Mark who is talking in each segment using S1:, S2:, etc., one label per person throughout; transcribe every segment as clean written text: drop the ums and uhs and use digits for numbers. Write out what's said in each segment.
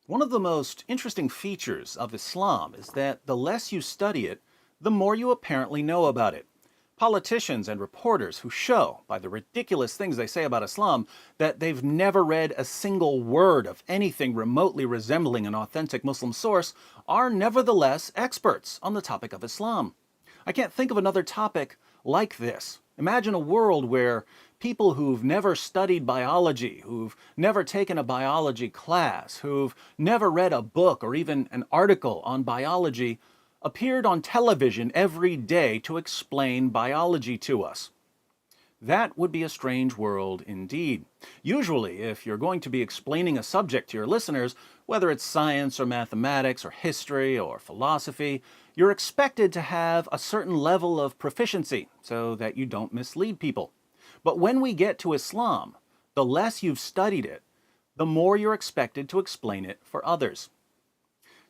S1: One of the most interesting features of Islam is that the less you study it, the more you apparently know about it. Politicians and reporters who show, by the ridiculous things they say about Islam, that they've never read a single word of anything remotely resembling an authentic Muslim source are nevertheless experts on the topic of Islam. I can't think of another topic like this. Imagine a world where people who've never studied biology, who've never taken a biology class, who've never read a book or even an article on biology, appeared on television every day to explain biology to us. That would be a strange world indeed. Usually, if you're going to be explaining a subject to your listeners, whether it's science or mathematics or history or philosophy, you're expected to have a certain level of proficiency so that you don't mislead people. But when we get to Islam, the less you've studied it, the more you're expected to explain it for others.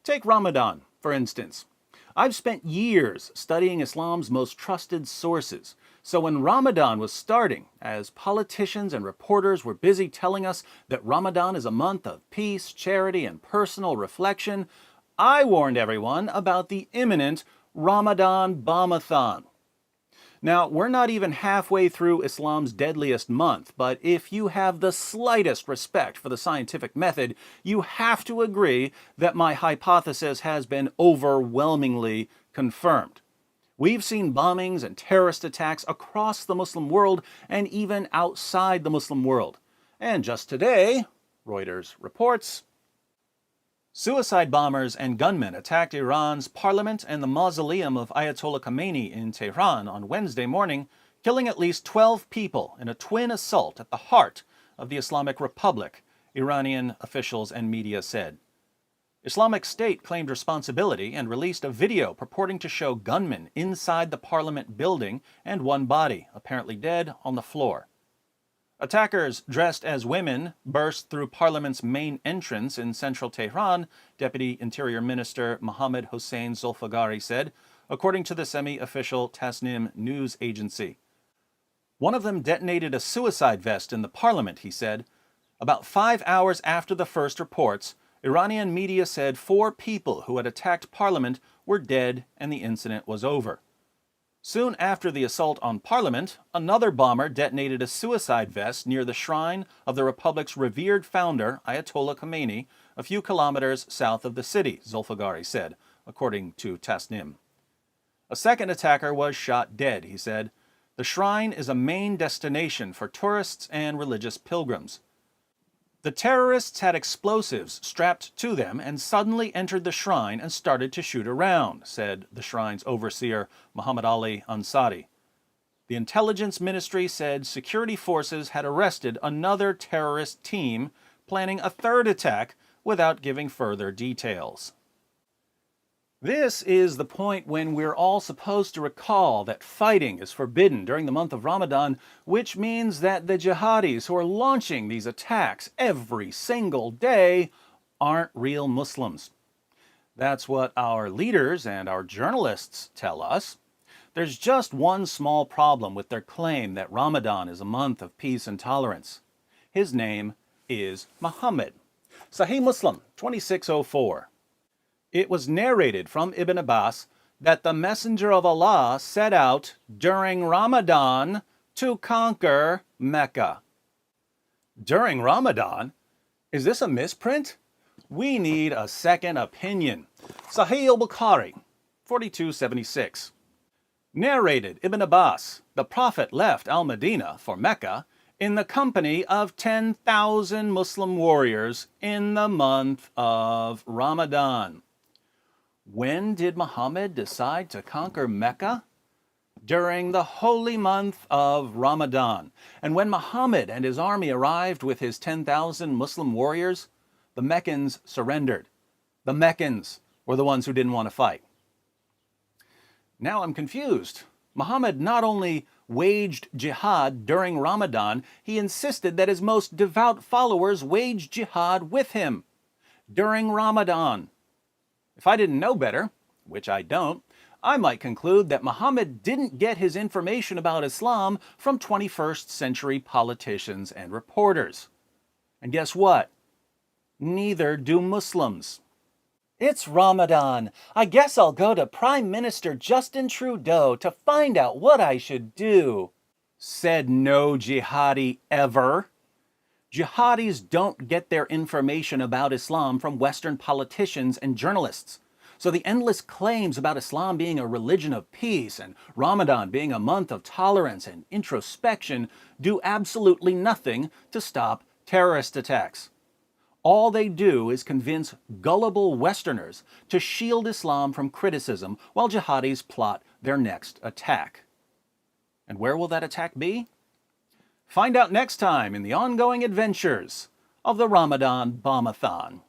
S1: Take Ramadan, for instance. I've spent years studying Islam's most trusted sources. So when Ramadan was starting, as politicians and reporters were busy telling us that Ramadan is a month of peace, charity, and personal reflection, I warned everyone about the imminent Ramadan Bombathon. Now, we're not even halfway through Islam's deadliest month, but if you have the slightest respect for the scientific method, you have to agree that my hypothesis has been overwhelmingly confirmed. We've seen bombings and terrorist attacks across the Muslim world and even outside the Muslim world. And just today, Reuters reports, suicide bombers and gunmen attacked Iran's parliament and the mausoleum of Ayatollah Khomeini in Tehran on Wednesday morning, killing at least 12 people in a twin assault at the heart of the Islamic Republic, Iranian officials and media said. Islamic State claimed responsibility and released a video purporting to show gunmen inside the parliament building and one body, apparently dead, on the floor. Attackers dressed as women burst through Parliament's main entrance in central Tehran, Deputy Interior Minister Mohammad Hossein Zolfagari said, according to the semi-official Tasnim news agency. One of them detonated a suicide vest in the parliament, he said. About 5 hours after the first reports, Iranian media said 4 people who had attacked Parliament were dead and the incident was over. Soon after the assault on Parliament, another bomber detonated a suicide vest near the shrine of the Republic's revered founder, Ayatollah Khomeini, a few kilometers south of the city, Zolfagari said, according to Tasnim. A second attacker was shot dead, he said. The shrine is a main destination for tourists and religious pilgrims. The terrorists had explosives strapped to them and suddenly entered the shrine and started to shoot around, said the shrine's overseer, Muhammad Ali Ansari. The intelligence ministry said security forces had arrested another terrorist team planning a third attack without giving further details. This is the point when we're all supposed to recall that fighting is forbidden during the month of Ramadan, which means that the jihadis who are launching these attacks every single day aren't real Muslims. That's what our leaders and our journalists tell us. There's just one small problem with their claim that Ramadan is a month of peace and tolerance. His name is Muhammad. Sahih Muslim 2604. It was narrated from Ibn Abbas that the Messenger of Allah set out during Ramadan to conquer Mecca. During Ramadan? Is this a misprint? We need a second opinion. Sahih al-Bukhari, 4276. Narrated Ibn Abbas, the Prophet left Al-Madinah for Mecca in the company of 10,000 Muslim warriors in the month of Ramadan. When did Muhammad decide to conquer Mecca? During the holy month of Ramadan. And when Muhammad and his army arrived with his 10,000 Muslim warriors, the Meccans surrendered. The Meccans were the ones who didn't want to fight. Now I'm confused. Muhammad not only waged jihad during Ramadan, he insisted that his most devout followers wage jihad with him during Ramadan. If I didn't know better, which I don't, I might conclude that Muhammad didn't get his information about Islam from 21st century politicians and reporters. And guess what? Neither do Muslims. It's Ramadan. I guess I'll go to Prime Minister Justin Trudeau to find out what I should do. Said no jihadi ever. Jihadis don't get their information about Islam from Western politicians and journalists. So the endless claims about Islam being a religion of peace and Ramadan being a month of tolerance and introspection do absolutely nothing to stop terrorist attacks. All they do is convince gullible Westerners to shield Islam from criticism while jihadis plot their next attack. And where will that attack be? Find out next time in the ongoing adventures of the Ramadan Bombathon.